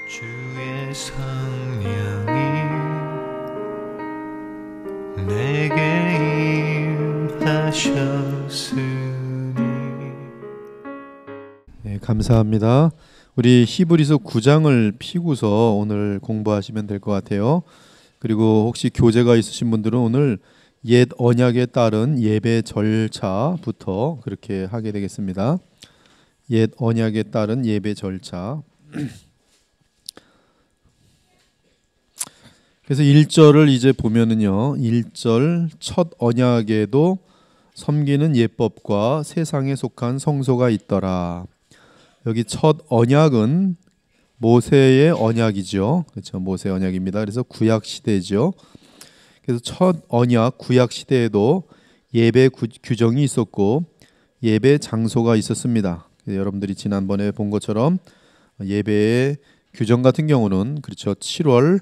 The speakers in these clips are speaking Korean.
주의 성령이 내게 임하셨으니. 네, 감사합니다. 우리 히브리서 9장을 피고서 오늘 공부하시면 될 것 같아요. 그리고 혹시 교재가 있으신 분들은 오늘 옛 언약에 따른 예배 절차부터 그렇게 하게 되겠습니다. 옛 언약에 따른 예배 절차. 그래서 1절을 이제 보면은요, 1절 첫 언약에도 섬기는 예법과 세상에 속한 성소가 있더라. 여기 첫 언약은 모세의 언약이죠. 그렇죠. 모세 언약입니다. 그래서 구약 시대죠. 그래서 첫 언약 구약 시대에도 예배 규정이 있었고 예배 장소가 있었습니다. 여러분들이 지난번에 본 것처럼 예배의 규정 같은 경우는 그렇죠. 7월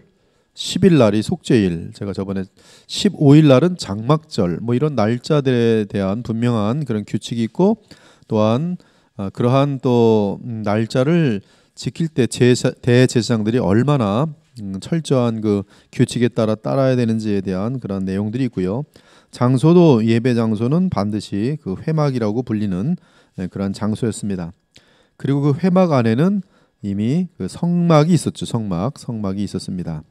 10일 날이 속죄일, 제가 저번에 15일 날은 장막절, 뭐 이런 날짜들에 대한 분명한 그런 규칙이 있고, 또한 그러한 또 날짜를 지킬 때 대제사장들이 얼마나 철저한 그 규칙에 따라야 되는지에 대한 그런 내용들이 있고요. 장소도 예배 장소는 반드시 그 회막이라고 불리는 그런 장소였습니다. 그리고 그 회막 안에는 이미 그 성막이 있었죠. 성막이 있었습니다.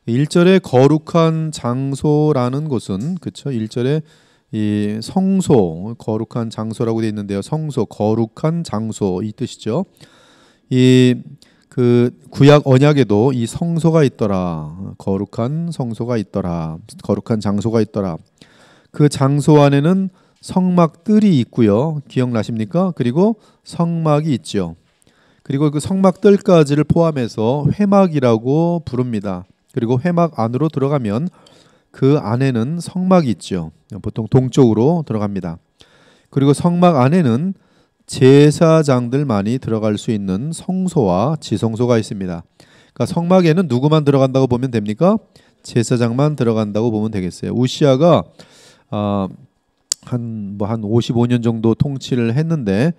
1절에 거룩한 장소라는 곳은 그렇죠. 1절에 이 성소, 거룩한 장소라고 되어 있는데요. 성소, 거룩한 장소 이 뜻이죠. 이 그 구약 언약에도 이 성소가 있더라. 거룩한 성소가 있더라. 거룩한 장소가 있더라. 그 장소 안에는 성막들이 있고요. 기억나십니까? 그리고 성막이 있죠. 그리고 그 성막들까지를 포함해서 회막이라고 부릅니다. 그리고 회막 안으로 들어가면 그 안에는 성막이 있죠. 보통 동쪽으로 들어갑니다. 그리고 성막 안에는 제사장들만이 들어갈 수 있는 성소와 지성소가 있습니다. 그러니까 성막에는 누구만 들어간다고 보면 됩니까? 제사장만 들어간다고 보면 되겠어요. 우시아가 한 55년 정도 통치를 했는데,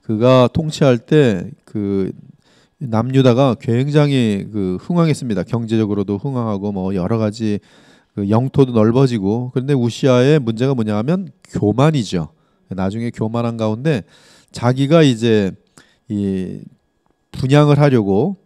그가 통치할 때 그 남유다가 굉장히 그 흥왕했습니다. 경제적으로도 흥왕하고 뭐 여러 가지 그 영토도 넓어지고. 그런데 우시아의 문제가 뭐냐 하면 교만이죠. 나중에 교만한 가운데 자기가 이제 이 분향을 하려고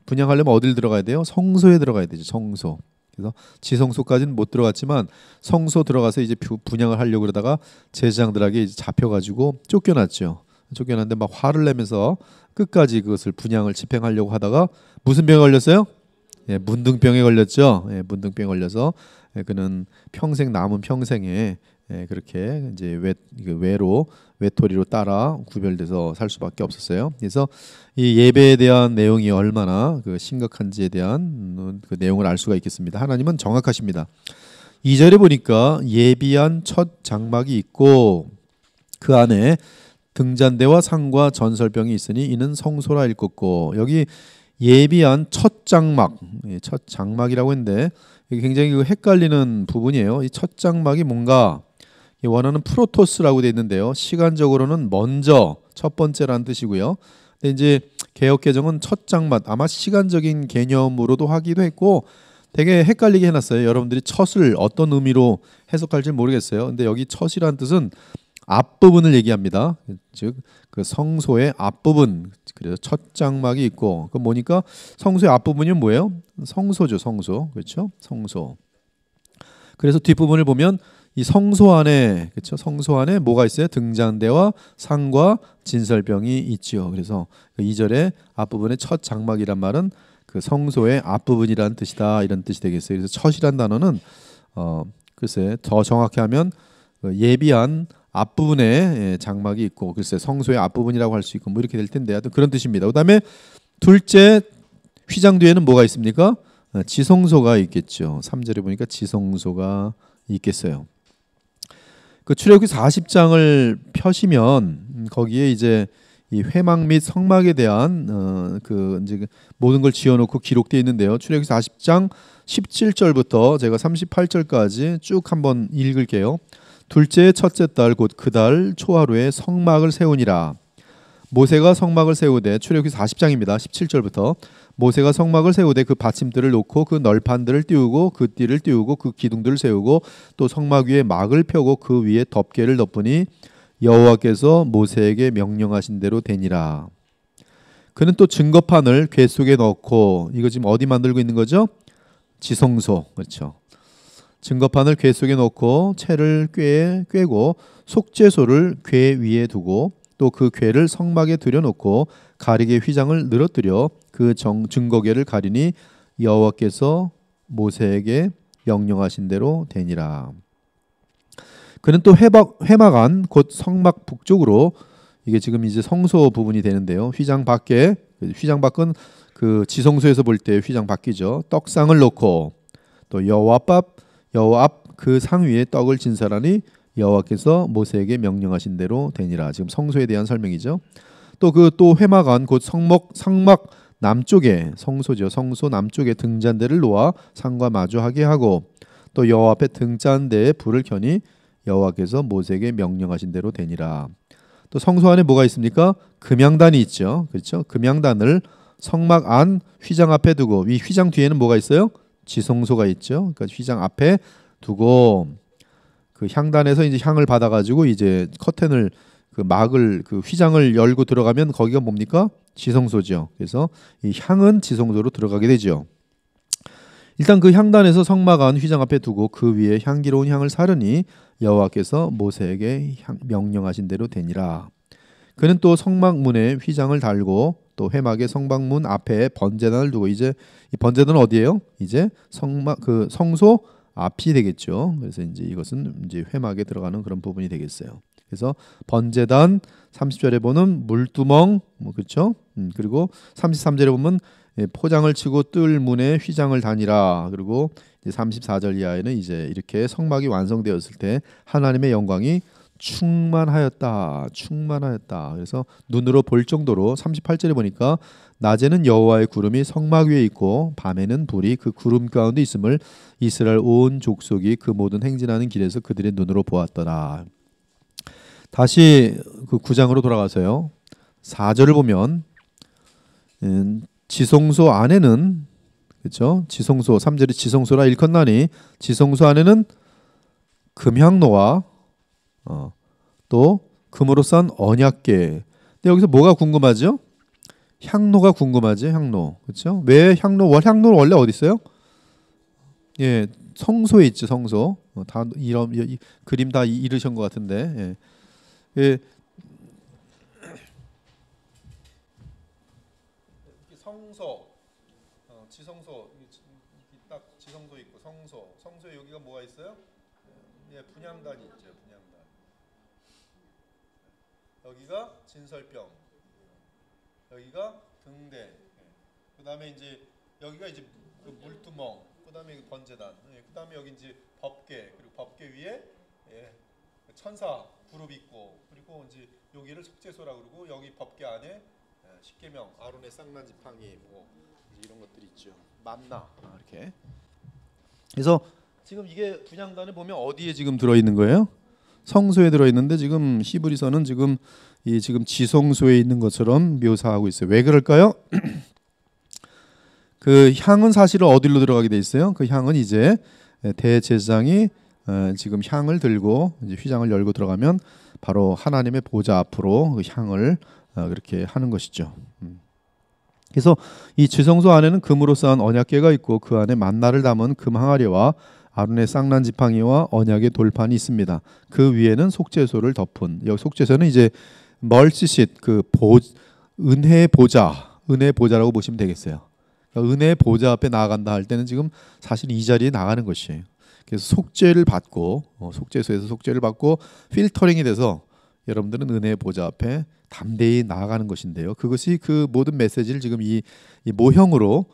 분향하려면 어딜 들어가야 돼요? 성소에 들어가야 되죠. 성소. 그래서 지성소까지는 못 들어갔지만 성소 들어가서 이제 분향을 하려고 그러다가 제사장들에게 이제 잡혀가지고 쫓겨났죠. 쫓겨났는데 막 화를 내면서 끝까지 그것을 분향을 집행하려고 하다가 무슨 병에 걸렸어요? 예, 문둥병에 걸렸죠. 예, 문둥병에 걸려서 그는 남은 평생에 그렇게 이제 외톨이로 따라 구별돼서 살 수밖에 없었어요. 그래서 이 예배에 대한 내용이 얼마나 그 심각한지에 대한 그 내용을 알 수가 있겠습니다. 하나님은 정확하십니다. 2절에 보니까 예비한 첫 장막이 있고 그 안에 등잔대와 상과 전설병이 있으니 이는 성소라 읽었고, 여기 예비한 첫 장막이라고 했는데 이게 굉장히 헷갈리는 부분이에요. 이 첫 장막이 뭔가 원어는 프로토스라고 되어 있는데요. 시간적으로는 먼저, 첫 번째라는 뜻이고요. 근데 이제 개역개정은 첫 장막, 아마 시간적인 개념으로도 하기도 했고 되게 헷갈리게 해놨어요. 여러분들이 첫을 어떤 의미로 해석할지 모르겠어요. 근데 여기 첫이라는 뜻은 앞부분을 얘기합니다. 즉 그 성소의 앞부분, 그래서 첫 장막이 있고, 그 뭐니까 성소의 앞부분이 뭐예요? 성소죠, 성소. 그렇죠? 성소. 그래서 뒷부분을 보면 이 성소 안에, 그렇죠? 성소 안에 뭐가 있어요? 등잔대와 상과 진설병이 있지요. 그래서 그 2절에 앞부분의 첫 장막이란 말은 그 성소의 앞부분이라는 뜻이다, 이런 뜻이 되겠어요. 그래서 첫이란 단어는 글쎄 더 정확히 하면 예비한 앞부분에 장막이 있고, 글쎄 성소의 앞부분이라고 할 수 있고 뭐 이렇게 될 텐데 하여튼 그런 뜻입니다. 그 다음에 둘째 휘장 뒤에는 뭐가 있습니까? 지성소가 있겠죠. 3절에 보니까 지성소가 있겠어요. 그 출애굽기 40장을 펴시면 거기에 이제 이 회막 및 성막에 대한 그 이제 모든 걸 지어놓고 기록되어 있는데요. 출애굽기 40장 17절부터 제가 38절까지 쭉 한번 읽을게요. 둘째 첫째 달 곧 그 달 초하루에 성막을 세우니라. 모세가 성막을 세우되 출애굽기 40장입니다. 17절부터 모세가 성막을 세우되 그 받침들을 놓고 그 널판들을 띄우고 그 띠를 띄우고 그 기둥들을 세우고 또 성막 위에 막을 펴고 그 위에 덮개를 덮으니 여호와께서 모세에게 명령하신 대로 되니라. 그는 또 증거판을 궤 속에 넣고, 이거 지금 어디 만들고 있는 거죠? 지성소. 그렇죠. 증거판을 궤 속에 넣고 채를 궤에 꿰고 속죄소를 궤 위에 두고 또 그 궤를 성막에 들여놓고 가리개 휘장을 늘어뜨려 그 증거궤를 가리니 여호와께서 모세에게 명령하신 대로 되니라. 그는 또 회막 안 곧 성막 북쪽으로, 이게 지금 이제 성소 부분이 되는데요. 휘장 밖에, 휘장 밖은 그 지성소에서 볼 때 휘장 밖이죠. 떡상을 놓고 또 여호와 앞 그 상 위에 떡을 진설하니 여호와께서 모세에게 명령하신 대로 되니라. 지금 성소에 대한 설명이죠. 또 회막 안 곧 성막 남쪽에, 성소죠. 성소 남쪽에 등잔대를 놓아 상과 마주하게 하고 또 여호와 앞에 등잔대에 불을 켜니 여호와께서 모세에게 명령하신 대로 되니라. 또 성소 안에 뭐가 있습니까? 금양단이 있죠. 그렇죠? 금양단을 성막 안 휘장 앞에 두고, 이 휘장 뒤에는 뭐가 있어요? 지성소가 있죠. 그러니까 휘장 앞에 두고 그 향단에서 이제 향을 받아가지고 이제 커튼을, 그 막을, 그 휘장을 열고 들어가면 거기가 뭡니까? 지성소죠. 그래서 이 향은 지성소로 들어가게 되죠. 일단 그 향단에서 성막 안 휘장 앞에 두고 그 위에 향기로운 향을 사르니 여호와께서 모세에게 명령하신 대로 되니라. 그는 또 성막 문에 휘장을 달고 또 회막의 성막문 앞에 번제단을 두고, 이제 이 번제단은 어디예요? 이제 성막, 그 성소 앞이 되겠죠. 그래서 이제 이것은 이제 회막에 들어가는 그런 부분이 되겠어요. 그래서 번제단, 30절에 보면 물두멍, 그렇죠? 그리고 33절에 보면 포장을 치고 뜰 문에 휘장을 다니라. 그리고 이제 34절 이하에는 이제 이렇게 성막이 완성되었을 때 하나님의 영광이 충만하였다. 그래서 눈으로 볼 정도로, 38절에 보니까 낮에는 여호와의 구름이 성막 위에 있고 밤에는 불이 그 구름 가운데 있음을 이스라엘 온 족속이 그 모든 행진하는 길에서 그들의 눈으로 보았더라. 다시 그 9장으로 돌아가서요. 4절을 보면 지성소 안에는, 그렇죠? 지성소, 3절이 지성소라 일컫나니 지성소 안에는 금향로와 또 금으로 싼 언약궤. 근데 여기서 뭐가 궁금하죠? 향로가 궁금하죠. 향로. 그렇죠? 왜 향로는 원래 어디 있어요? 예, 성소에 있죠. 성소. 다 이런 그림 다 이르신 것 같은데. 예. 예. 성소, 지성소, 딱 지성소 있고 성소에 여기가 뭐가 있어요? 예, 분향단이 있죠. 분향단. 여기가 진설병, 여기가 등대, 그다음에 이제 여기가 이제 그 물두멍, 그다음에 번제단, 그다음에 여기 이제 법궤, 그리고 법궤 위에 천사 그룹 있고, 그리고 이제 여기를 속죄소라 그러고, 여기 법궤 안에 십계명, 아론의 쌍난 지팡이, 뭐 이런 것들이 있죠. 만나 이렇게. 그래서 지금 이게 분향단을 보면 어디에 지금 들어 있는 거예요? 성소에 들어 있는데 지금 히브리서는 지금 지성소에 있는 것처럼 묘사하고 있어요. 왜 그럴까요? 그 향은 사실은 어디로 들어가게 돼 있어요? 그 향은 이제 대제사장이 지금 향을 들고 이제 휘장을 열고 들어가면 바로 하나님의 보좌 앞으로 그 향을 그렇게 하는 것이죠. 그래서 이 지성소 안에는 금으로 쌓은 언약궤가 있고 그 안에 만나를 담은 금 항아리와 아론의 쌍난 지팡이와 언약의 돌판이 있습니다. 그 위에는 속죄소를 덮은, 여기 속죄소는 이제 멀시싯, 그 은혜의 보좌라고 보시면 되겠어요. 그러니까 은혜의 보좌 앞에 나아간다 할 때는 지금 사실 이 자리에 나가는 것이에요. 그래서 속죄를 받고, 속죄소에서 속죄를 받고 필터링이 돼서 여러분들은 은혜의 보좌 앞에 담대히 나아가는 것인데요. 그것이 그 모든 메시지를 지금 이 모형으로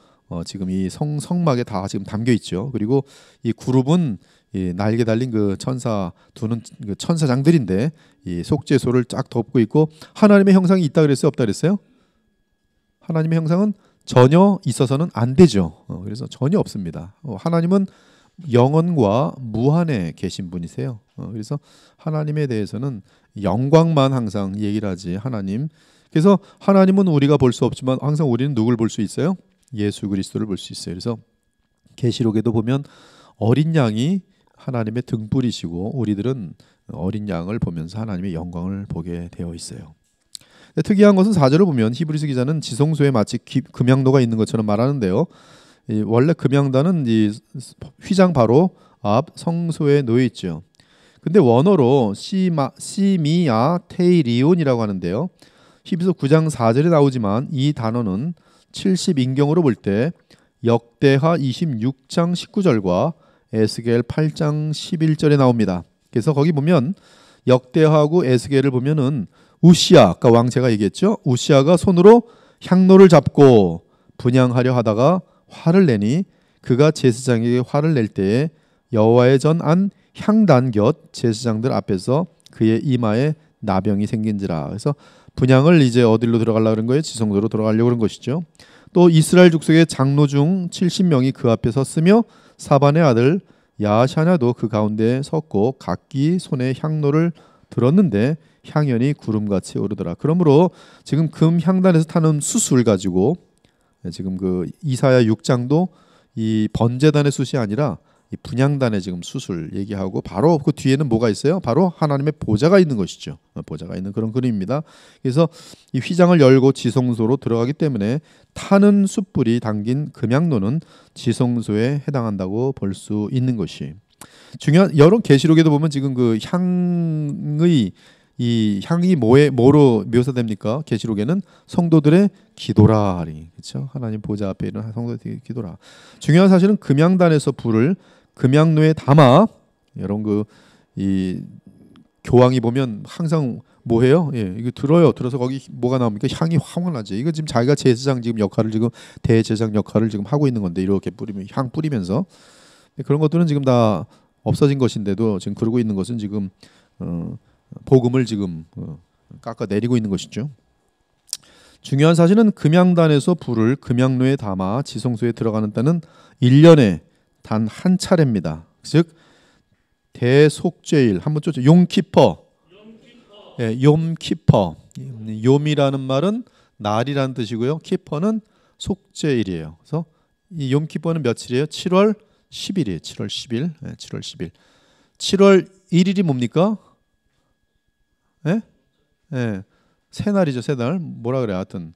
지금 이 성막에 다 지금 담겨 있죠. 그리고 이 그룹은 이 날개 달린 그 천사 두는 그 천사장들인데 이 속죄소를 쫙 덮고 있고, 하나님의 형상이 있다 그랬어요? 없다 그랬어요? 하나님의 형상은 전혀 있어서는 안 되죠. 그래서 전혀 없습니다. 하나님은 영원과 무한에 계신 분이세요. 그래서 하나님에 대해서는 영광만 항상 얘기를 하지, 하나님 그래서 하나님은 우리가 볼 수 없지만 항상 우리는 누굴 볼 수 있어요? 예수 그리스도를 볼 수 있어요. 그래서 계시록에도 보면 어린 양이 하나님의 등불이시고 우리들은 어린 양을 보면서 하나님의 영광을 보게 되어 있어요. 특이한 것은 4절을 보면 히브리서 기자는 지성소에 마치 금양도가 있는 것처럼 말하는데요. 원래 금양단은 이 휘장 바로 앞 성소에 놓여 있죠. 근데 원어로 시미아 테이리온이라고 하는데요. 히브리서 9장 4절에 나오지만 이 단어는 70인경으로 볼 때 역대하 26장 19절과 에스겔 8장 11절에 나옵니다. 그래서 거기 보면 역대하고 에스겔을 보면은 우시야, 아까 왕제가 얘기했죠. 우시야가 손으로 향로를 잡고 분향하려 하다가 화를 내니 그가 제사장에게 화를 낼 때에 여호와의 전 안 향단 곁 제사장들 앞에서 그의 이마에 나병이 생긴지라. 그래서 분향을 이제 어디로 들어가려고 그런 거예요? 지성소로 들어가려고 그런 것이죠. 또 이스라엘 족속의 장로 중 70명이 그 앞에 섰으며 사반의 아들 야샤냐도 그 가운데 섰고 각기 손에 향로를 들었는데 향연이 구름같이 오르더라. 그러므로 지금 금 향단에서 타는 숯을 가지고 지금 그 이사야 6장도 이 번제단의 숯이 아니라 이 분향단의 지금 숯을 얘기하고 바로 그 뒤에는 뭐가 있어요? 바로 하나님의 보좌가 있는 것이죠. 보좌가 있는 그런 그림입니다. 그래서 이 휘장을 열고 지성소로 들어가기 때문에 타는 숯불이 담긴 금향로는 지성소에 해당한다고 볼 수 있는 것이 중요한. 여러 계시록에도 보면 지금 그 향의 이 향이 뭐로 묘사됩니까? 계시록에는 성도들의 기도라, 그렇죠? 하나님 보좌 앞에 있는 성도들의 기도라. 중요한 사실은 금향단에서 불을 금향로에 담아, 여러분 이 교황이 보면 항상 뭐해요? 예, 이거 들어서 거기 뭐가 나옵니까? 향이 확 나죠. 이거 지금 자기가 제사장 지금 역할을 지금 대제사장 역할을 지금 하고 있는 건데 이렇게 뿌리면 향 뿌리면서 그런 것들은 지금 다 없어진 것인데도 지금 그러고 있는 것은 지금 복음을 지금 깎아 내리고 있는 것이죠. 중요한 사실은 금향단에서 불을 금향로에 담아 지성소에 들어가는 때는 1년에 단 한 차례입니다. 즉 대속죄일 한번 쫓죠. 용키퍼. 예, 욤키퍼. 욤이라는 말은 날이라는 뜻이고요. 키퍼는 속죄일이에요. 그래서 이 욤키퍼는 며칠이에요? 7월 10일이에요. 7월 10일. 예, 7월 10일. 7월 1일이 뭡니까? 예? 예. 새 날이죠. 새 날. 뭐라 그래? 하여튼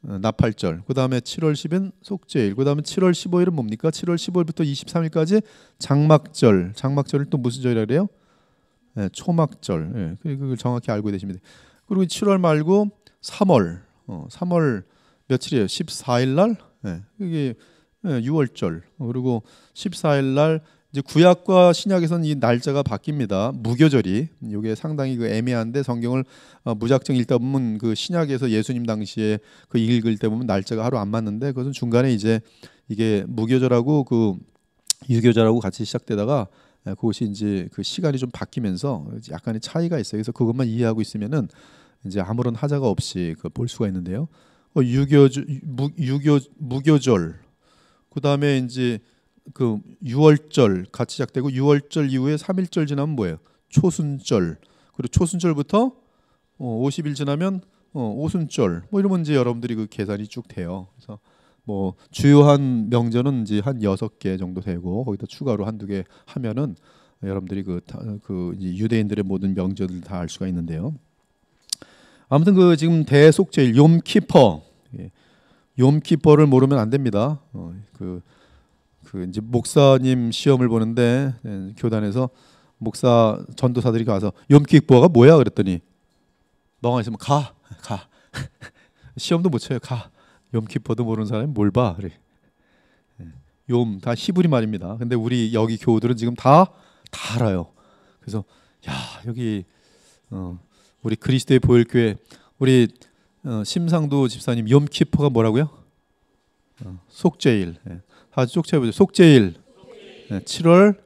나팔절. 그다음에 7월 10일 속죄일. 그다음에 7월 15일은 뭡니까? 7월 15일부터 23일까지 장막절. 장막절을 또 무슨 절이라 그래요? 예, 초막절. 예. 그걸 정확히 알고 계십니다. 그리고 7월 말고 3월. 3월 며칠이에요? 14일 날. 예. 이게 6월절. 그리고 14일 날 이제 구약과 신약에서는 이 날짜가 바뀝니다. 무교절이 이게 상당히 그 애매한데 성경을 무작정 읽다 보면 그 신약에서 예수님 당시에 그 읽을 때 보면 날짜가 하루 안 맞는데 그것은 중간에 이제 이게 무교절하고 그 유교절하고 같이 시작되다가 그것이 이제 그 시간이 좀 바뀌면서 약간의 차이가 있어요. 그래서 그것만 이해하고 있으면은 이제 아무런 하자가 없이 그 볼 수가 있는데요. 무교절 그다음에 이제 그 6월절 같이 시작되고 6월절 이후에 3일절 지나면 뭐예요? 초순절. 그리고 초순절부터 50일 지나면 오순절. 뭐 이러면 이제 여러분들이 그 계산이 쭉 돼요. 그래서 뭐 주요한 명절은 이제 한 6개 정도 되고 거기다 추가로 한두 개 하면은 여러분들이 그 이제 유대인들의 모든 명절을 다 알 수가 있는데요. 아무튼 그 지금 대속죄일 욤키퍼. 욤키퍼를 모르면 안 됩니다. 그 이제 목사님 시험을 보는데 교단에서 목사 전도사들이 가서 욤키퍼가 뭐야 그랬더니 멍하니 있으면 가 시험도 못 쳐요. 가 욤키퍼도 모르는 사람이 뭘 봐 그래. 욤 다 히브리 말입니다. 근데 우리 여기 교우들은 지금 다 알아요. 그래서 야 여기 우리 그리스도의 보혈교회 우리 심상도 집사님 욤키퍼가 뭐라고요? 속죄일. 아주 쪽쳐보죠. 속죄일 7월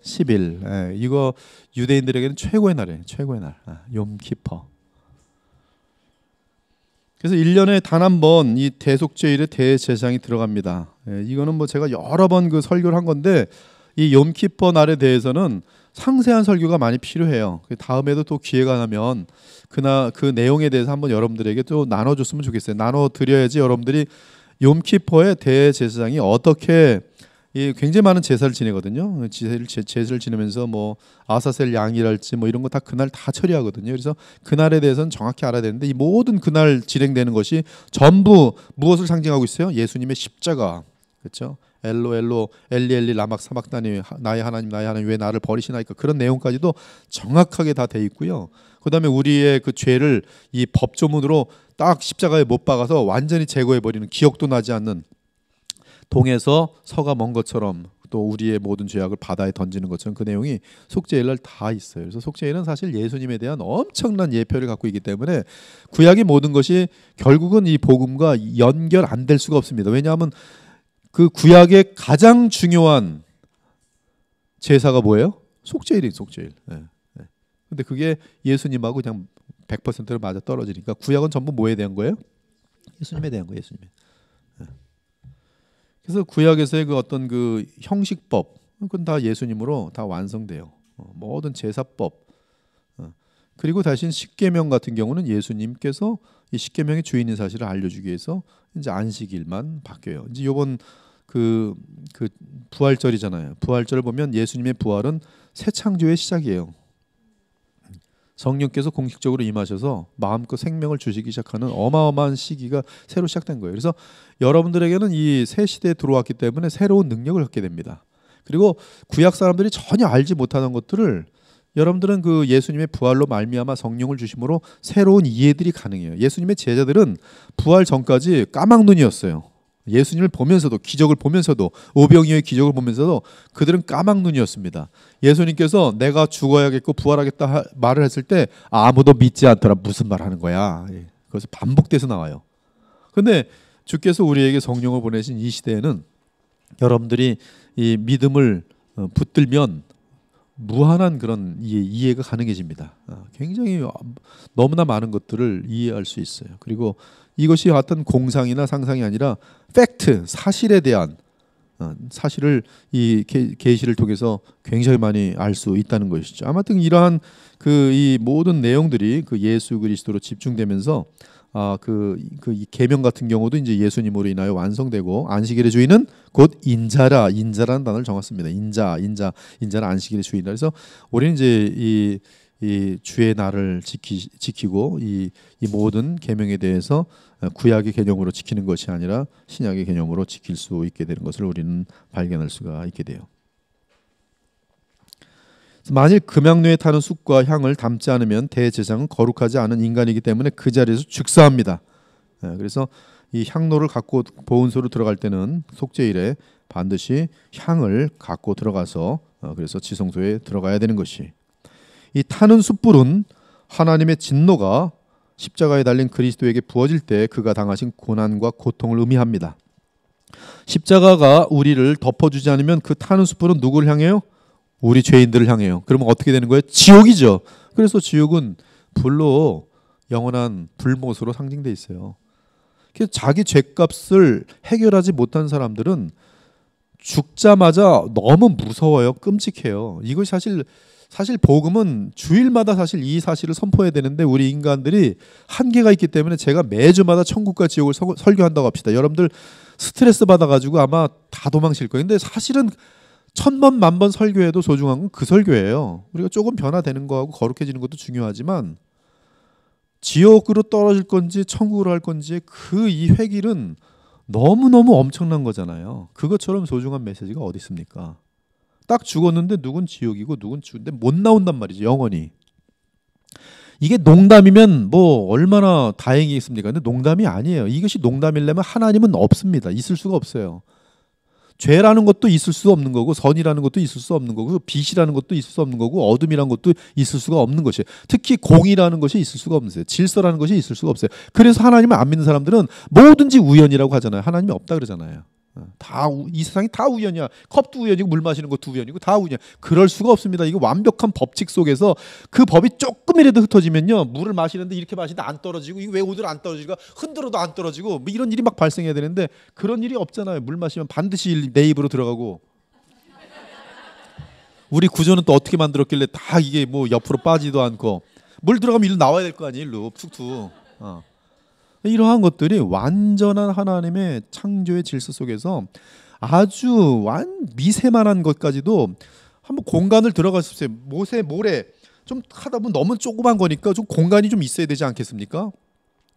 10일. 이거 유대인들에게는 최고의 날이에요. 최고의 날. 욤키퍼. 그래서 1년에 단 한 번 이 대속죄일에 대제사장이 들어갑니다. 이거는 뭐 제가 여러 번 그 설교를 한 건데 이 욤키퍼 날에 대해서는 상세한 설교가 많이 필요해요. 다음에도 또 기회가 나면 그 내용에 대해서 한번 여러분들에게 또 나눠줬으면 좋겠어요. 나눠드려야지 여러분들이 욤키퍼의 대제사장이 어떻게 굉장히 많은 제사를 지내거든요. 제사를 지내면서 뭐 아사셀 양이랄지 뭐 이런 거 다 그날 다 처리하거든요. 그래서 그날에 대해서는 정확히 알아야 되는데 이 모든 그날 진행되는 것이 전부 무엇을 상징하고 있어요? 예수님의 십자가. 그렇죠? 엘로 엘리 엘리 라막 사박다니 나의 하나님 왜 나를 버리시나이까 그런 내용까지도 정확하게 다 돼 있고요. 그다음에 우리의 그 죄를 이 법조문으로 딱 십자가에 못 박아서 완전히 제거해 버리는 기억도 나지 않는 동에서 서가 먼 것처럼 또 우리의 모든 죄악을 바다에 던지는 것처럼 그 내용이 속죄일날 다 있어요. 그래서 속죄일은 사실 예수님에 대한 엄청난 예표를 갖고 있기 때문에 구약의 모든 것이 결국은 이 복음과 연결 안 될 수가 없습니다. 왜냐하면 그 구약의 가장 중요한 제사가 뭐예요? 속죄일이 속죄일. 근데 그게 예수님하고 그냥 100%로 맞아 떨어지니까 구약은 전부 뭐에 대한 거예요? 예수님에 대한 거예요. 예수님. 그래서 구약에서의 그 어떤 그 형식법 그건 다 예수님으로 다 완성돼요. 모든 제사법 그리고 대신 십계명 같은 경우는 예수님께서 이 십계명의 주인인 사실을 알려주기 위해서 이제 안식일만 바뀌어요. 이제 이번 그 부활절이잖아요. 부활절을 보면 예수님의 부활은 새 창조의 시작이에요. 성령께서 공식적으로 임하셔서 마음껏 생명을 주시기 시작하는 어마어마한 시기가 새로 시작된 거예요. 그래서 여러분들에게는 이 새 시대에 들어왔기 때문에 새로운 능력을 갖게 됩니다. 그리고 구약 사람들이 전혀 알지 못하는 것들을 여러분들은 그 예수님의 부활로 말미암아 성령을 주심으로 새로운 이해들이 가능해요. 예수님의 제자들은 부활 전까지 까막눈이었어요. 예수님을 보면서도 기적을 보면서도 오병이어의 기적을 보면서도 그들은 까막눈이었습니다. 예수님께서 내가 죽어야겠고 부활하겠다 말을 했을 때 아무도 믿지 않더라. 무슨 말 하는 거야. 그래서 반복돼서 나와요. 그런데 주께서 우리에게 성령을 보내신 이 시대에는 여러분들이 이 믿음을 붙들면 무한한 그런 이해가 가능해집니다. 굉장히 너무나 많은 것들을 이해할 수 있어요. 그리고 이것이 어떤 공상이나 상상이 아니라 팩트, 사실에 대한 사실을 이 계시를 통해서 굉장히 많이 알 수 있다는 것이죠. 아무튼 이러한 이 모든 내용들이 그 예수 그리스도로 집중되면서 이 계명 같은 경우도 이제 예수님으로 인하여 완성되고 안식일의 주인은 곧 인자라는 단어를 정했습니다. 인자는 안식일의 주인이다. 그래서 우리는 이제 이 주의 날을 지키고 이 모든 계명에 대해서 구약의 개념으로 지키는 것이 아니라 신약의 개념으로 지킬 수 있게 되는 것을 우리는 발견할 수가 있게 돼요. 만일 금향로에 타는 숯과 향을 담지 않으면 대제사장은 거룩하지 않은 인간이기 때문에 그 자리에서 죽사합니다. 그래서 이 향로를 갖고 보은소로 들어갈 때는 속죄일에 반드시 향을 갖고 들어가서 그래서 지성소에 들어가야 되는 것이 이 타는 숯불은 하나님의 진노가 십자가에 달린 그리스도에게 부어질 때 그가 당하신 고난과 고통을 의미합니다. 십자가가 우리를 덮어주지 않으면 그 타는 숯불은 누구를 향해요? 우리 죄인들을 향해요. 그러면 어떻게 되는 거예요? 지옥이죠. 그래서 지옥은 불로 영원한 불못으로 상징돼 있어요. 그래서 자기 죄값을 해결하지 못한 사람들은 죽자마자 너무 무서워요. 끔찍해요. 이것이 사실 복음은 주일마다 사실 이 사실을 선포해야 되는데 우리 인간들이 한계가 있기 때문에 제가 매주마다 천국과 지옥을 설교한다고 합시다. 여러분들 스트레스 받아가지고 아마 다 도망칠 거예요. 근데 사실은 1000번, 10,000번 설교해도 소중한 건 그 설교예요. 우리가 조금 변화되는 거하고 거룩해지는 것도 중요하지만 지옥으로 떨어질 건지 천국으로 할 건지 이 회길은 너무너무 엄청난 거잖아요. 그것처럼 소중한 메시지가 어디 있습니까? 딱 죽었는데 누군 지옥이고 누군 죽는데 못 나온단 말이죠. 영원히. 이게 농담이면 뭐 얼마나 다행이겠습니까? 근데 농담이 아니에요. 이것이 농담이려면 하나님은 없습니다. 있을 수가 없어요. 죄라는 것도 있을 수 없는 거고 선이라는 것도 있을 수 없는 거고 빛이라는 것도 있을 수 없는 거고 어둠이라는 것도 있을 수가 없는 것이에요. 특히 공의라는 것이 있을 수가 없어요. 질서라는 것이 있을 수가 없어요. 그래서 하나님을 안 믿는 사람들은 뭐든지 우연이라고 하잖아요. 하나님이 없다 그러잖아요. 이 세상이 다 우연이야. 컵도 우연이고 물 마시는 것도 우연이고 다 우연. 그럴 수가 없습니다. 이거 완벽한 법칙 속에서 그 법이 조금이라도 흩어지면요, 물을 마시는데 이렇게 마시는데 안 떨어지고 이거 왜 오늘 안 떨어지고 흔들어도 안 떨어지고 뭐 이런 일이 막 발생해야 되는데 그런 일이 없잖아요. 물 마시면 반드시 내 입으로 들어가고 우리 구조는 또 어떻게 만들었길래 다 이게 뭐 옆으로 빠지도 않고 물 들어가면 일로 나와야 될 거 아니에요. 일로 툭툭. 이러한 것들이 완전한 하나님의 창조의 질서 속에서 아주 미세만한 것까지도 한번 공간을 들어가십시오. 모래 좀 하다 보면 너무 조그만 거니까 좀 공간이 좀 있어야 되지 않겠습니까?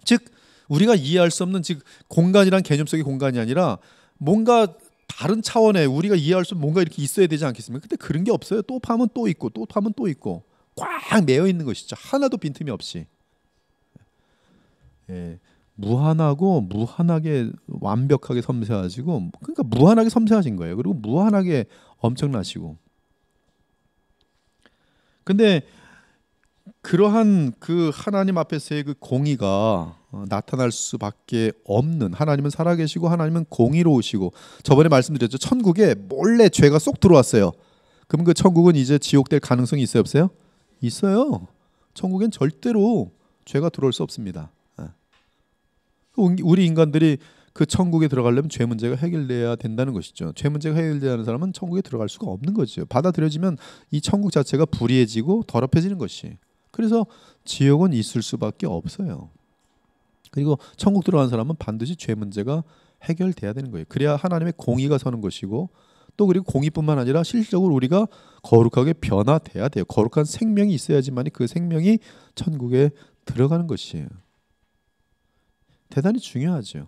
즉 우리가 이해할 수 없는 즉 공간이란 개념 속의 공간이 아니라 뭔가 다른 차원의 우리가 이해할 수 없는 뭔가 이렇게 있어야 되지 않겠습니까? 근데 그런 게 없어요. 또 파면 또 있고 또 파면 또 있고 꽉 메어 있는 것이죠. 하나도 빈틈이 없이. 예, 무한하고 무한하게 완벽하게 섬세하시고 그러니까 무한하게 섬세하신 거예요. 그리고 무한하게 엄청나시고. 근데 그러한 그 하나님 앞에서의 그 공의가 나타날 수밖에 없는 하나님은 살아계시고 하나님은 공의로우시고 저번에 말씀드렸죠. 천국에 몰래 죄가 쏙 들어왔어요. 그럼 그 천국은 이제 지옥될 가능성이 있어요 없어요? 있어요. 천국엔 절대로 죄가 들어올 수 없습니다. 우리 인간들이 그 천국에 들어가려면 죄 문제가 해결돼야 된다는 것이죠. 죄 문제가 해결되는 사람은 천국에 들어갈 수가 없는 거죠. 받아들여지면 이 천국 자체가 불의해지고 더럽혀지는 것이. 그래서 지옥은 있을 수밖에 없어요. 그리고 천국 들어간 사람은 반드시 죄 문제가 해결돼야 되는 거예요. 그래야 하나님의 공의가 서는 것이고 또 그리고 공의뿐만 아니라 실질적으로 우리가 거룩하게 변화돼야 돼요. 거룩한 생명이 있어야지만 그 생명이 천국에 들어가는 것이에요. 대단히 중요하죠.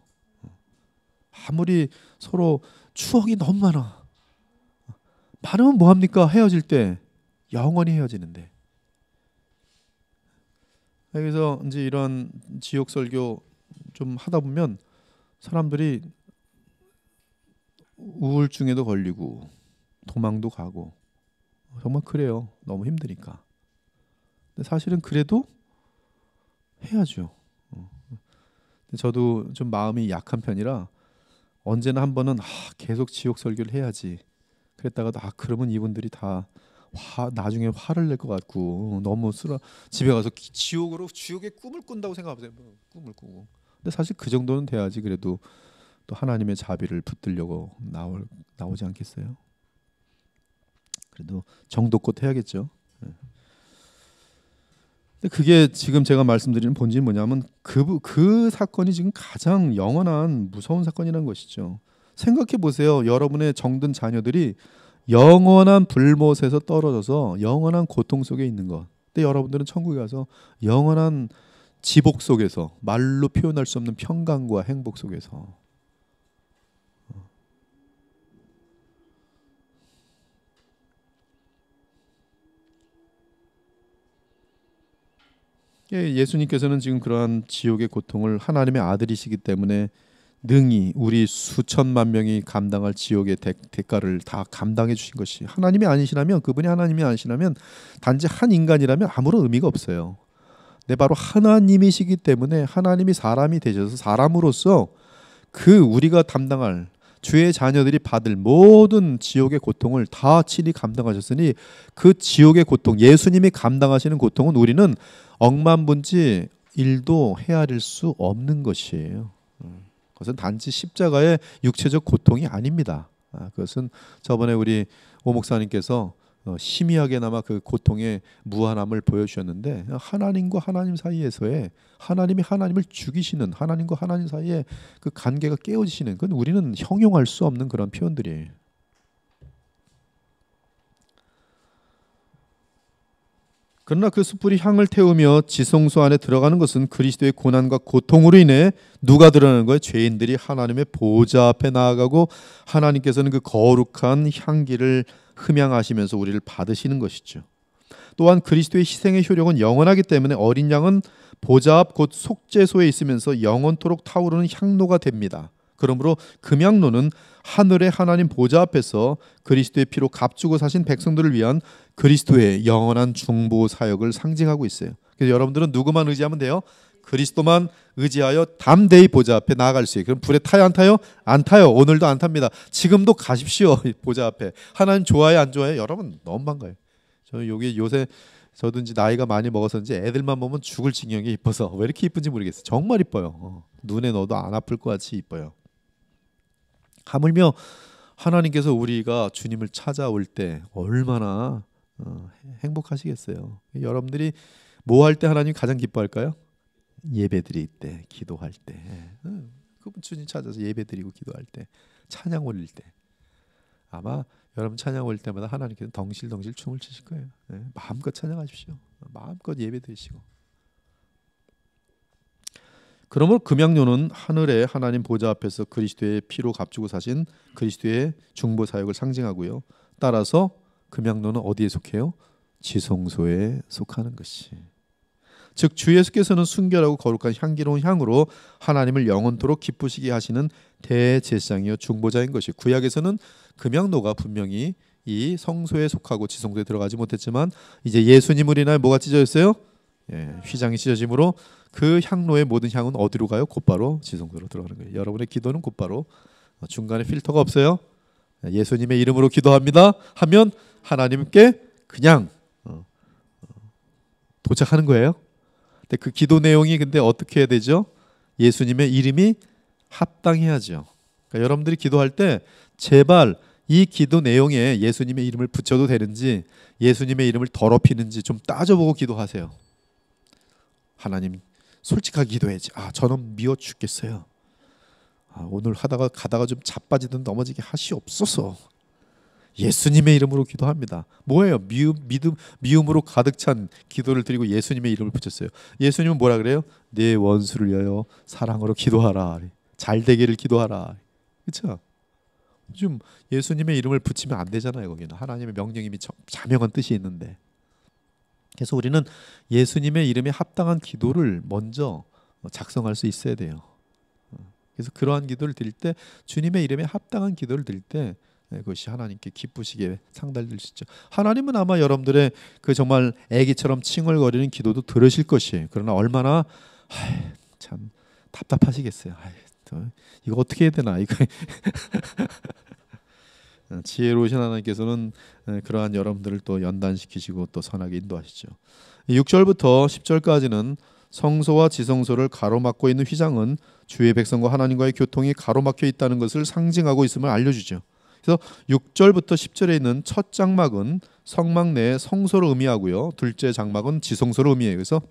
아무리 서로 추억이 너무 많으면 뭐합니까? 헤어질 때 영원히 헤어지는데. 그래서 이제 이런 지옥 설교 좀 하다 보면 사람들이 우울증에도 걸리고 도망도 가고 정말 그래요. 너무 힘드니까. 근데 사실은 그래도 해야죠. 저도 좀 마음이 약한 편이라 언제나 한 번은 계속 지옥 설교를 해야지. 그랬다가도 그러면 이분들이 다 나중에 화를 낼 것 같고 너무 집에 가서 지옥의 꿈을 꾼다고 생각하세요. 꿈을 꾸고. 근데 사실 그 정도는 돼야지 그래도 또 하나님의 자비를 붙들려고 나오지 않겠어요? 그래도 정도껏 해야겠죠. 근데 그게 지금 제가 말씀드리는 본질이 뭐냐면 그 사건이 지금 가장 영원한 무서운 사건이라는 것이죠. 생각해 보세요. 여러분의 정든 자녀들이 영원한 불못에서 떨어져서 영원한 고통 속에 있는 것. 근데 여러분들은 천국에 가서 영원한 지복 속에서 말로 표현할 수 없는 평강과 행복 속에서 예수님께서는 지금 그러한 지옥의 고통을 하나님의 아들이시기 때문에 능히 우리 수천만 명이 감당할 지옥의 대가를 다 감당해 주신 것이 하나님이 아니시라면 그분이 하나님이 아니시라면 단지 한 인간이라면 아무런 의미가 없어요. 네, 바로 하나님이시기 때문에 하나님이 사람이 되셔서 사람으로서 그 우리가 담당할 주의 자녀들이 받을 모든 지옥의 고통을 다 친히 감당하셨으니 그 지옥의 고통 예수님이 감당하시는 고통은 우리는 억만분지 1도 헤아릴 수 없는 것이에요. 그것은 단지 십자가의 육체적 고통이 아닙니다. 그것은 저번에 우리 오 목사님께서 희미하게나마 그 고통의 무한함을 보여주셨는데 하나님과 하나님 사이에서의 하나님이 하나님을 죽이시는 하나님과 하나님 사이에 그 관계가 깨어지시는 그건 우리는 형용할 수 없는 그런 표현들이에요. 그러나 그 숯불이 향을 태우며 지성소 안에 들어가는 것은 그리스도의 고난과 고통으로 인해 누가 드러나는 거예요? 죄인들이 하나님의 보좌 앞에 나아가고 하나님께서는 그 거룩한 향기를 흠양하시면서 우리를 받으시는 것이죠. 또한 그리스도의 희생의 효력은 영원하기 때문에 어린 양은 보좌 앞 곧 속죄소에 있으면서 영원토록 타오르는 향로가 됩니다. 그러므로 금향로는 하늘의 하나님 보좌 앞에서 그리스도의 피로 값주고 사신 백성들을 위한 그리스도의 영원한 중보 사역을 상징하고 있어요. 그래서 여러분들은 누구만 의지하면 돼요? 그리스도만 의지하여 담대히 보좌 앞에 나아갈 수 있어요. 그럼 불에 타요 안 타요? 안 타요. 오늘도 안 탑니다. 지금도 가십시오. 보좌 앞에. 하나님 좋아해 안 좋아해? 여러분 너무 반가워요. 저 여기 요새 저도 이제 나이가 많이 먹어서인지 애들만 보면 죽을 지경이 이뻐서 왜 이렇게 이쁜지 모르겠어요. 정말 이뻐요. 눈에 넣어도 안 아플 것 같이 이뻐요. 하물며 하나님께서 우리가 주님을 찾아올 때 얼마나 행복하시겠어요. 여러분들이 뭐 할 때 하나님 가장 기뻐할까요? 예배 드릴 때, 기도할 때, 그분 주님 찾아서 예배 드리고 기도할 때, 찬양 올릴 때, 아마 여러분 찬양 올릴 때마다 하나님께서 덩실덩실 춤을 추실 거예요. 마음껏 찬양하십시오. 마음껏 예배 드리시고. 그러므로 금양료는 하늘의 하나님 보좌 앞에서 그리스도의 피로 값주고 사신 그리스도의 중보 사역을 상징하고요. 따라서 금양료는 어디에 속해요? 지성소에 속하는 것이. 즉 주 예수께서는 순결하고 거룩한 향기로운 향으로 하나님을 영원토록 기쁘시게 하시는 대제사장이요 중보자인 것이. 구약에서는 금양로가 분명히 이 성소에 속하고 지성소에 들어가지 못했지만 이제 예수님을 인하여 뭐가 찢어졌어요? 휘장이 찢어짐으로 그 향로의 모든 향은 어디로 가요? 곧바로 지성소로 들어가는 거예요. 여러분의 기도는 곧바로 중간에 필터가 없어요. 예수님의 이름으로 기도합니다 하면 하나님께 그냥 도착하는 거예요. 근데 그 기도 내용이 근데 어떻게 해야 되죠? 예수님의 이름이 합당해야죠. 그러니까 여러분들이 기도할 때 제발 이 기도 내용에 예수님의 이름을 붙여도 되는지 예수님의 이름을 더럽히는지 좀 따져보고 기도하세요. 하나님 솔직하게 기도해야지. 저는 미워 죽겠어요. 오늘 가다가 좀 자빠지든 넘어지게 하시옵소서. 예수님의 이름으로 기도합니다. 뭐예요? 미움으로 가득 찬 기도를 드리고 예수님의 이름을 붙였어요. 예수님은 뭐라 그래요? 내 원수를 위하여 사랑으로 기도하라. 잘 되기를 기도하라. 그렇죠? 좀 예수님의 이름을 붙이면 안 되잖아요. 거기는 하나님의 명령이 자명한 뜻이 있는데. 그래서 우리는 예수님의 이름에 합당한 기도를 먼저 작성할 수 있어야 돼요. 그래서 그러한 기도를 드릴 때 주님의 이름에 합당한 기도를 드릴 때 그것이 하나님께 기쁘시게 상달될 수 있죠. 하나님은 아마 여러분들의 그 정말 애기처럼 칭얼거리는 기도도 들으실 것이에요. 그러나 얼마나 참 답답하시겠어요. 이거 어떻게 해야 되나 이거. 지혜로우신 하나님께서는 그러한 여러분들을 또 연단시키시고 또 선하게 인도하시죠. 6절부터 10절까지는 성소와 지성소를 가로막고 있는 휘장은 주의 백성과 하나님과의 교통이 가로막혀 있다는 것을 상징하고 있음을 알려주죠. 그래서 6절부터 10절에 있는 첫 장막은 성막 내 성소를 의미하고요. 둘째 장막은 지성소를 의미해요. 그래서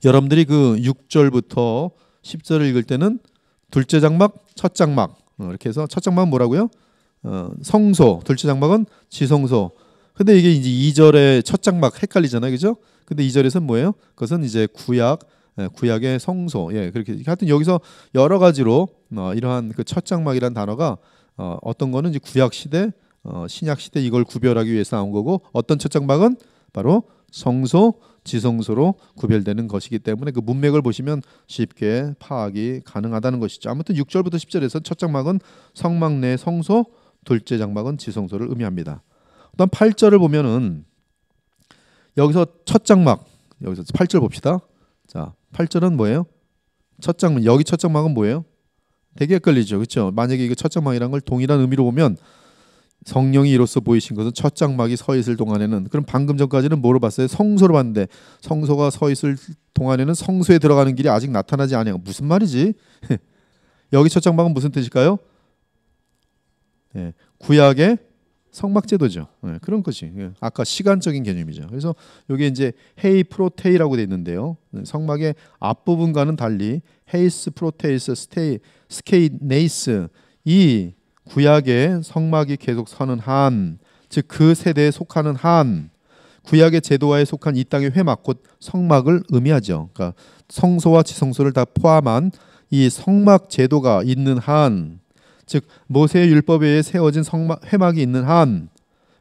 여러분들이 그 6절부터 10절을 읽을 때는 둘째 장막, 첫 장막 이렇게 해서 첫 장막은 뭐라고요? 성소, 둘째 장막은 지성소. 근데 이게 이제 2절의 첫 장막 헷갈리잖아요, 그죠? 근데 2절에서는 뭐예요? 그것은 이제 구약의 성소. 그렇게 하여튼 여기서 여러 가지로 이러한 그 첫 장막이라는 단어가 어떤 거는 이제 구약 시대, 신약 시대 이걸 구별하기 위해서 나온 거고, 어떤 첫 장막은 바로 성소, 지성소로 구별되는 것이기 때문에 그 문맥을 보시면 쉽게 파악이 가능하다는 것이죠. 아무튼 6절부터 10절에서 첫 장막은 성막 내 성소, 둘째 장막은 지성소를 의미합니다. 그다음 8절을 보면은 여기서 첫 장막, 여기서 8절 봅시다. 자, 8절은 뭐예요? 첫 장막, 여기 첫 장막은 뭐예요? 되게 헷갈리죠, 그렇죠? 만약에 이거 첫 장막이라는 걸 동일한 의미로 보면 성령이 이로써 보이신 것은 첫 장막이 서 있을 동안에는, 그럼 방금 전까지는 뭐로 봤어요? 성소로 봤는데 성소가 서 있을 동안에는 성소에 들어가는 길이 아직 나타나지 않아요. 무슨 말이지? 여기 첫 장막은 무슨 뜻일까요? 구약의 성막제도죠. 그런 것이 아까 시간적인 개념이죠. 그래서 여기 이제 헤이 프로테이라고 돼 있는데요. 성막의 앞부분과는 달리 헤이스 프로테이스 스케이네이스, 이 구약의 성막이 계속 서는 한, 즉 그 세대에 속하는 한, 구약의 제도화에 속한 이 땅의 회막 곧 성막을 의미하죠. 그러니까 성소와 지성소를 다 포함한 이 성막 제도가 있는 한, 즉 모세의 율법에 의해 세워진 성막 회막이 있는 한,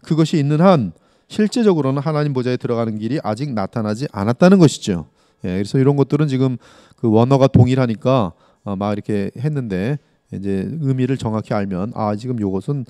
그것이 있는 한 실제적으로는 하나님 보좌에 들어가는 길이 아직 나타나지 않았다는 것이죠. 그래서 이런 것들은 지금 그 원어가 동일하니까 막 이렇게 했는데, 이제 의미를 정확히 알면 지금 요것은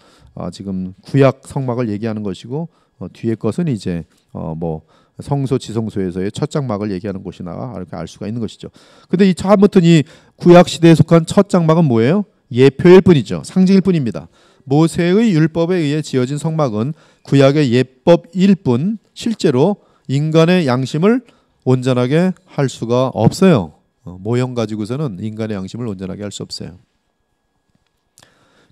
지금 구약 성막을 얘기하는 것이고 뒤에 것은 이제 뭐 성소 지성소에서의 첫 장막을 얘기하는 곳이나 이렇게 알 수가 있는 것이죠. 근데 아무튼 이 구약 시대에 속한 첫 장막은 뭐예요? 예표일 뿐이죠. 상징일 뿐입니다. 모세의 율법에 의해 지어진 성막은 구약의 예법일 뿐 실제로 인간의 양심을 온전하게 할 수가 없어요. 모형 가지고서는 인간의 양심을 온전하게 할 수 없어요.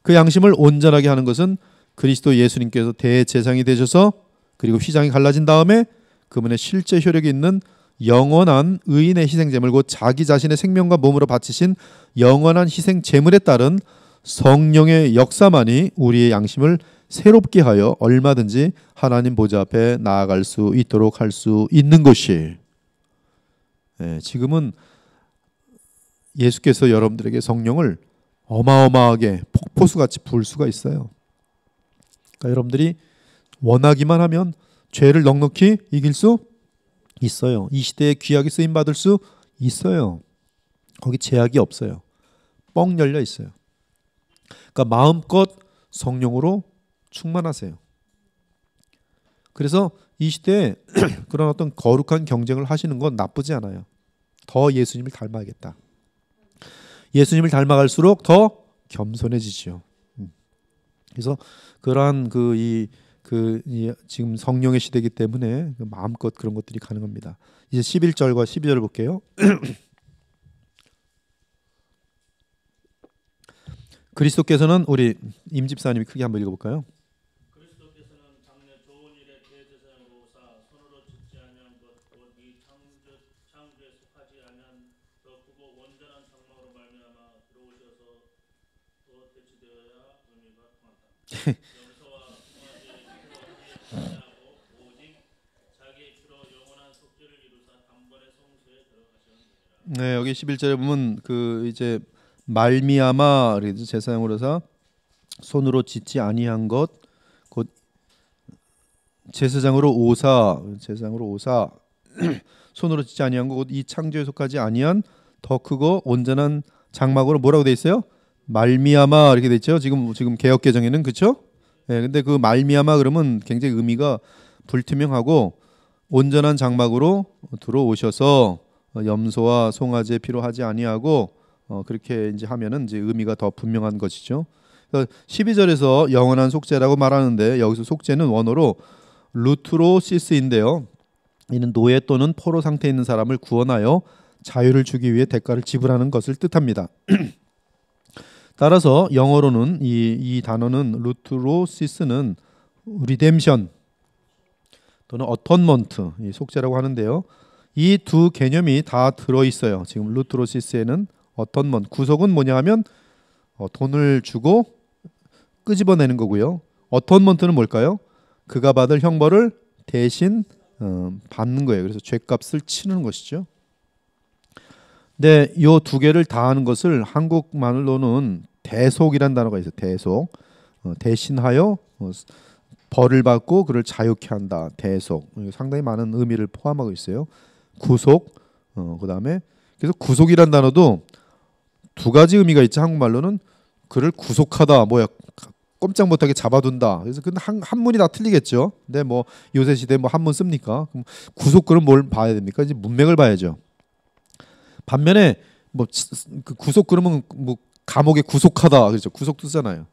그 양심을 온전하게 하는 것은 그리스도 예수님께서 대제사장이 되셔서 그리고 휘장이 갈라진 다음에 그분의 실제 효력이 있는 영원한 의인의 희생제물, 곧 자기 자신의 생명과 몸으로 바치신 영원한 희생제물에 따른 성령의 역사만이 우리의 양심을 새롭게 하여 얼마든지 하나님 보좌 앞에 나아갈 수 있도록 할 수 있는 것이, 지금은 예수께서 여러분들에게 성령을 어마어마하게 폭포수같이 부을 수가 있어요. 그러니까 여러분들이 원하기만 하면 죄를 넉넉히 이길 수 있어요. 이 시대에 귀하게 쓰임 받을 수 있어요. 거기 제약이 없어요. 뻥 열려 있어요. 그러니까 마음껏 성령으로 충만하세요. 그래서 이 시대에 그런 어떤 거룩한 경쟁을 하시는 건 나쁘지 않아요. 더 예수님을 닮아야겠다. 예수님을 닮아갈수록 더 겸손해지지요. 그래서 그러한 지금 성령의 시대이기 때문에 마음껏 그런 것들이 가능합니다. 이제 11절과 12절을 볼게요. 그리스도께서는, 우리 임집사님이 크게 한번 읽어볼까요? 그리스도께서는 장래 좋은 일에 대제사장으로 오사 손으로 짓지 아니한 것 곧 이 창조에 속하지 아니한 더 크고 온전한 장막으로 말미암아 들어오셔서 또 대치되어야 의미가 통한다. 염소와 송아지의 피로 하지 아니하고 오직 자기의 피로 영원한 속죄를 이루사 단번에 성소에 들어가셨느니라. 네, 여기 11절에 보면 이제 말미암아 그래서 제사장으로서 손으로 짓지 아니한 것 곧 제사장으로 오사 손으로 짓지 아니한 것 곧 이 창조에 속하지 아니한 더 크고 온전한 장막으로 뭐라고 돼 있어요? 말미암아 이렇게 돼 있죠. 지금 개역 개정에는, 그렇죠? 예, 근데 그 말미암아 그러면 굉장히 의미가 불투명하고, 온전한 장막으로 들어오셔서 염소와 송아지의 피로 하지 아니하고 그렇게 이제 하면은 이제 의미가 더 분명한 것이죠. 12절에서 영원한 속죄라고 말하는데 여기서 속죄는 원어로 루트로시스인데요. 이는 노예 또는 포로 상태에 있는 사람을 구원하여 자유를 주기 위해 대가를 지불하는 것을 뜻합니다. 따라서 영어로는 이 단어는 루트로시스는 리뎀션 또는 어톤먼트, 속죄라고 하는데요. 이 두 개념이 다 들어 있어요. 지금 루트로시스에는 어톤먼트, 구속은 뭐냐 하면 돈을 주고 끄집어내는 거고요. 어톤먼트는 뭘까요? 그가 받을 형벌을 대신 받는 거예요. 그래서 죄값을 치는 것이죠. 네, 이 두 개를 다 하는 것을 한국말로는 대속이란 단어가 있어요. 대속, 대신하여 벌을 받고 그를 자유케 한다. 대속, 상당히 많은 의미를 포함하고 있어요. 구속, 그다음에 그래서 구속이란 단어도 두 가지 의미가 있죠. 한국말로는 그를 구속하다, 뭐야, 꼼짝 못하게 잡아둔다. 그래서 그 한문이 다 틀리겠죠. 근데 뭐 요새 시대에 뭐 한문 씁니까? 그럼 구속, 그럼 뭘 봐야 됩니까? 이제 문맥을 봐야죠. 반면에 그 구속 그러면 뭐 감옥에 구속하다, 그렇죠. 구속도 쓰잖아요.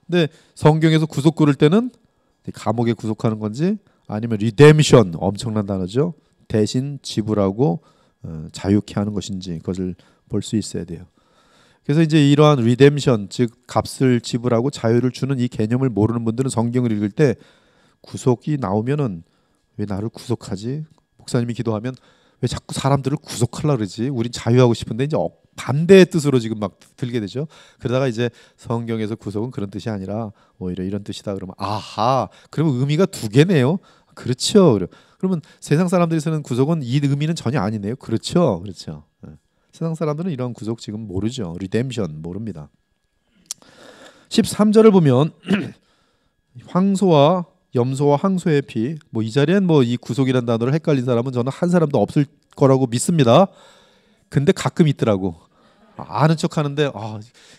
근데 성경에서 구속 그럴 때는 감옥에 구속하는 건지 아니면 리뎀션, 엄청난 단어죠. 대신 지불하고 자유케 하는 것인지 그것을 볼 수 있어야 돼요. 그래서 이제 이러한 리뎀션, 즉 값을 지불하고 자유를 주는 이 개념을 모르는 분들은 성경을 읽을 때 구속이 나오면은 왜 나를 구속하지? 목사님이 기도하면 왜 자꾸 사람들을 구속하려고 그러지? 우린 자유하고 싶은데 이제 반대의 뜻으로 지금 막 들게 되죠. 그러다가 이제 성경에서 구속은 그런 뜻이 아니라 오히려 이런 뜻이다 그러면, 아하, 그러면 의미가 두 개네요. 그렇죠. 그러면 세상 사람들이 쓰는 구속은 이 의미는 전혀 아니네요. 그렇죠. 그렇죠. 세상 사람들은 이런 구속 지금 모르죠. 리뎀션 모릅니다. 13절을 보면 황소와 염소와 항소의 피, 뭐 이 자리엔 뭐 이 구속이라는 단어를 헷갈린 사람은 저는 한 사람도 없을 거라고 믿습니다. 근데 가끔 있더라고. 아는 척하는데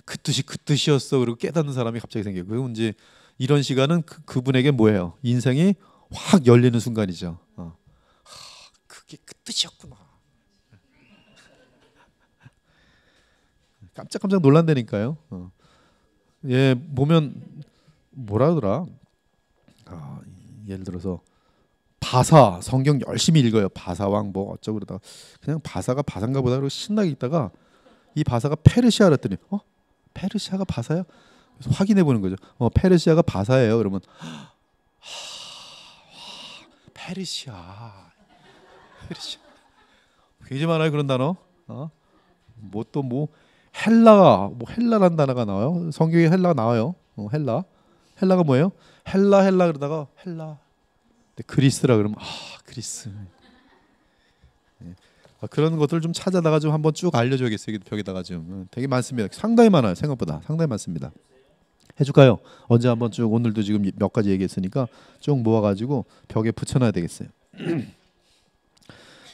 그 뜻이 그 뜻이었어. 그리고 깨닫는 사람이 갑자기 생겨요. 그럼 이제 이런 시간은 그분에게 뭐예요? 인생이 확 열리는 순간이죠. 그게 그 뜻이었구나. 깜짝깜짝 놀란다니까요. 예, 보면 뭐라 하더라? 예를 들어서 바사, 성경 열심히 읽어요. 바사왕 뭐 어쩌고 그러다가 그냥 바사가 바사인가 보다 그러고 신나게 있다가 이 바사가 페르시아라 했더니 페르시아가 바사야? 그래서 확인해 보는 거죠. 페르시아가 바사예요. 그러면 페르시아. 굉장히 많아요 그런 단어. 뭐 헬라란 단어가 나와요. 성경에 헬라가 나와요. 헬라가 뭐예요? 헬라 그러다가 헬라. 그리스라 그러면 그리스. 그런 것들 좀 찾아다가 좀 한번 쭉 알려줘야겠어요. 벽에다가 좀 되게 많습니다. 상당히 많아요. 생각보다 상당히 많습니다. 해줄까요? 언제 한번 쭉 오늘도 지금 몇 가지 얘기했으니까 쭉 모아가지고 벽에 붙여놔야 되겠어요.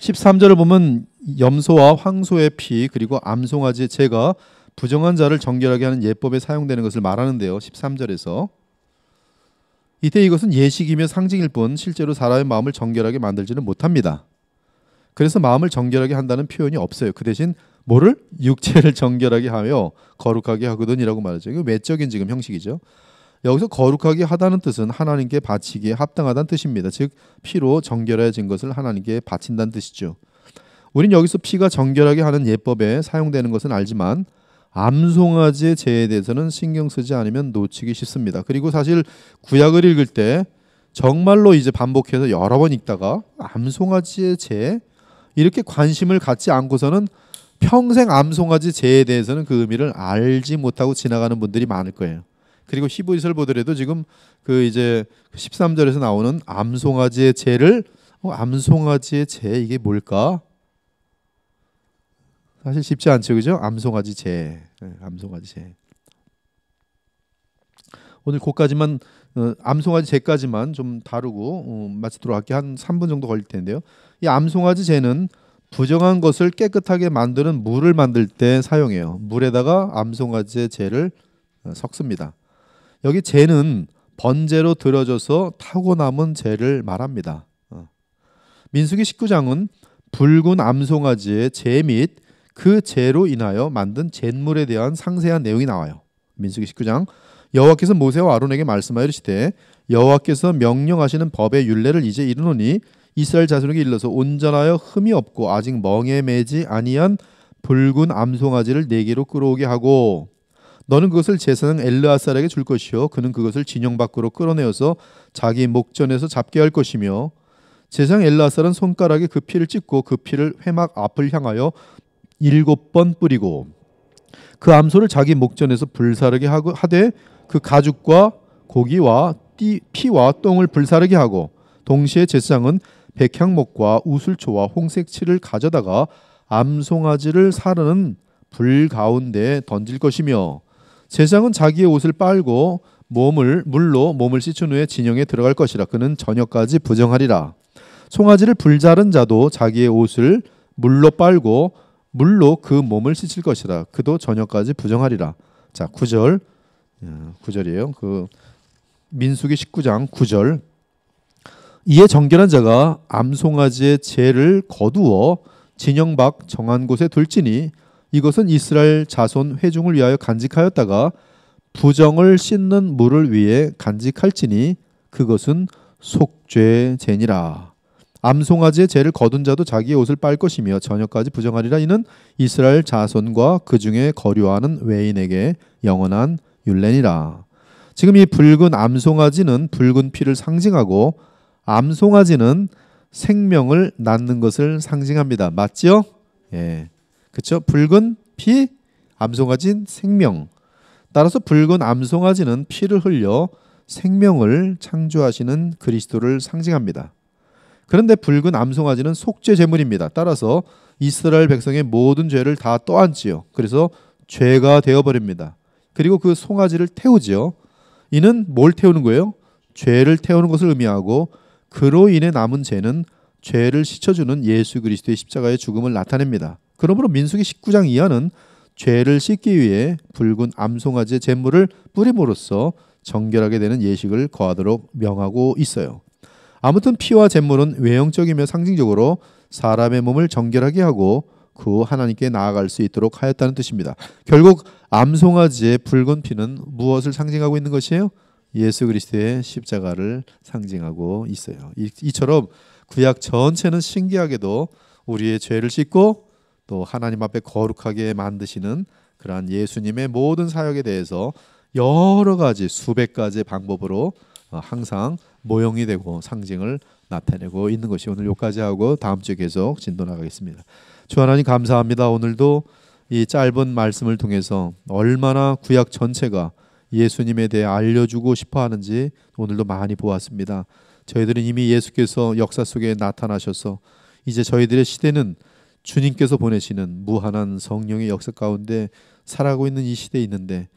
13절을 보면 염소와 황소의 피 그리고 암송아지의 재가 부정한 자를 정결하게 하는 예법에 사용되는 것을 말하는데요. 13절에서 이때 이것은 예식이며 상징일 뿐 실제로 사람의 마음을 정결하게 만들지는 못합니다. 그래서 마음을 정결하게 한다는 표현이 없어요. 그 대신 뭐를? 육체를 정결하게 하며 거룩하게 하거든이라고 말하죠. 이거 외적인 지금 형식이죠. 여기서 거룩하게 하다는 뜻은 하나님께 바치기에 합당하다는 뜻입니다. 즉 피로 정결해진 것을 하나님께 바친다는 뜻이죠. 우린 여기서 피가 정결하게 하는 예법에 사용되는 것은 알지만 암송아지의 재에 대해서는 신경 쓰지 않으면 놓치기 쉽습니다. 그리고 사실 구약을 읽을 때 정말로 이제 반복해서 여러 번 읽다가 암송아지의 재 이렇게 관심을 갖지 않고서는 평생 암송아지 재에 대해서는 그 의미를 알지 못하고 지나가는 분들이 많을 거예요. 그리고 히브리서를 보더라도 지금 그 이제 13절에서 나오는 암송아지의 재를 암송아지의 재 이게 뭘까? 사실 쉽지 않죠, 그죠? 암송아지 재, 암송아지 재. 오늘 그까지만 암송아지 재까지만 좀 다루고 마치도록 할게요. 한 3분 정도 걸릴 텐데요. 이 암송아지 재는 부정한 것을 깨끗하게 만드는 물을 만들 때 사용해요. 물에다가 암송아지의 재를 섞습니다. 여기 재는 번제로 들어져서 타고 남은 재를 말합니다. 민수기 19장은 붉은 암송아지의 재 및 그 재로 인하여 만든 잿물에 대한 상세한 내용이 나와요. 민수기 19장 여호와께서 모세와 아론에게 말씀하여 이르시되 여호와께서 명령하시는 법의 율례를 이제 이르노니 이스라엘 자손에게 일러서 온전하여 흠이 없고 아직 멍에 매지 아니한 붉은 암송아지를 네게로 끌어오게 하고 너는 그것을 제사장 엘르아살에게 줄 것이요 그는 그것을 진영 밖으로 끌어내어서 자기 목전에서 잡게 할 것이며 제사장 엘르아살은 손가락에 그 피를 찍고 그 피를 회막 앞을 향하여 7번 뿌리고 그 암소를 자기 목전에서 불사르게 하되 그 가죽과 고기와 피와 똥을 불사르게 하고 동시에 제사장은 백향목과 우슬초와 홍색칠을 가져다가 암송아지를 사르는 불 가운데 던질 것이며 제사장은 자기의 옷을 빨고 물로 몸을 씻은 후에 진영에 들어갈 것이라. 그는 저녁까지 부정하리라. 송아지를 불자른 자도 자기의 옷을 물로 빨고 물로 그 몸을 씻을 것이라. 그도 저녁까지 부정하리라. 자, 9절이에요. 그 민수기 19장 9절. 이에 정결한 자가 암송아지의 재를 거두어 진영 밖 정한 곳에 둘지니 이것은 이스라엘 자손 회중을 위하여 간직하였다가 부정을 씻는 물을 위해 간직할지니 그것은 속죄제니라. 암송아지의 재를 거둔 자도 자기의 옷을 빨 것이며 저녁까지 부정하리라. 이는 이스라엘 자손과 그 중에 거류하는 외인에게 영원한 율례니라. 지금 이 붉은 암송아지는 붉은 피를 상징하고 암송아지는 생명을 낳는 것을 상징합니다. 맞죠? 예, 그렇죠. 붉은 피, 암송아지는 생명. 따라서 붉은 암송아지는 피를 흘려 생명을 창조하시는 그리스도를 상징합니다. 그런데 붉은 암송아지는 속죄 제물입니다. 따라서 이스라엘 백성의 모든 죄를 다 떠안지요. 그래서 죄가 되어버립니다. 그리고 그 송아지를 태우지요. 이는 뭘 태우는 거예요? 죄를 태우는 것을 의미하고 그로 인해 남은 죄는 죄를 씻어주는 예수 그리스도의 십자가의 죽음을 나타냅니다. 그러므로 민수기 19장 이하는 죄를 씻기 위해 붉은 암송아지의 제물을 뿌림으로써 정결하게 되는 예식을 거하도록 명하고 있어요. 아무튼 피와 제물은 외형적이며 상징적으로 사람의 몸을 정결하게 하고 그 후 하나님께 나아갈 수 있도록 하였다는 뜻입니다. 결국 암송아지의 붉은 피는 무엇을 상징하고 있는 것이에요? 예수 그리스도의 십자가를 상징하고 있어요. 이처럼 구약 전체는 신기하게도 우리의 죄를 씻고 또 하나님 앞에 거룩하게 만드시는 그러한 예수님의 모든 사역에 대해서 여러 가지 수백 가지 방법으로 항상 모형이 되고 상징을 나타내고 있는 것이 오늘 여기까지 하고 다음 주에 계속 진도 나가겠습니다. 주 하나님 감사합니다. 오늘도 이 짧은 말씀을 통해서 얼마나 구약 전체가 예수님에 대해 알려주고 싶어 하는지 오늘도 많이 보았습니다. 저희들은 이미 예수께서 역사 속에 나타나셔서 이제 저희들의 시대는 주님께서 보내시는 무한한 성령의 역사 가운데 살아가고 있는 이 시대에 있는데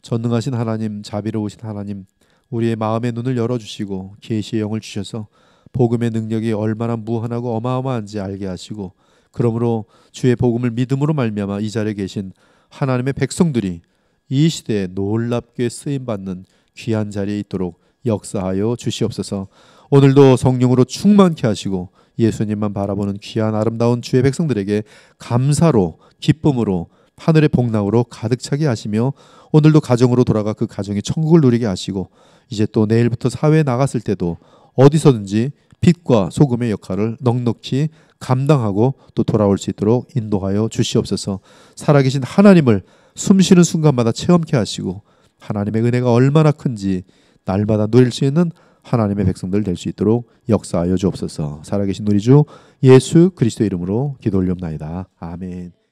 전능하신 하나님, 자비로우신 하나님, 우리의 마음의 눈을 열어주시고 계시의 영을 주셔서 복음의 능력이 얼마나 무한하고 어마어마한지 알게 하시고, 그러므로 주의 복음을 믿음으로 말미암아 이 자리에 계신 하나님의 백성들이 이 시대에 놀랍게 쓰임받는 귀한 자리에 있도록 역사하여 주시옵소서. 오늘도 성령으로 충만케 하시고 예수님만 바라보는 귀한 아름다운 주의 백성들에게 감사로, 기쁨으로, 하늘의 복락으로 가득 차게 하시며 오늘도 가정으로 돌아가 그 가정이 천국을 누리게 하시고, 이제 또 내일부터 사회에 나갔을 때도 어디서든지 빛과 소금의 역할을 넉넉히 감당하고 또 돌아올 수 있도록 인도하여 주시옵소서. 살아계신 하나님을 숨쉬는 순간마다 체험케 하시고 하나님의 은혜가 얼마나 큰지 날마다 누릴 수 있는 하나님의 백성들 될 수 있도록 역사하여 주옵소서. 살아계신 우리 주 예수 그리스도 이름으로 기도 올리옵나이다. 아멘.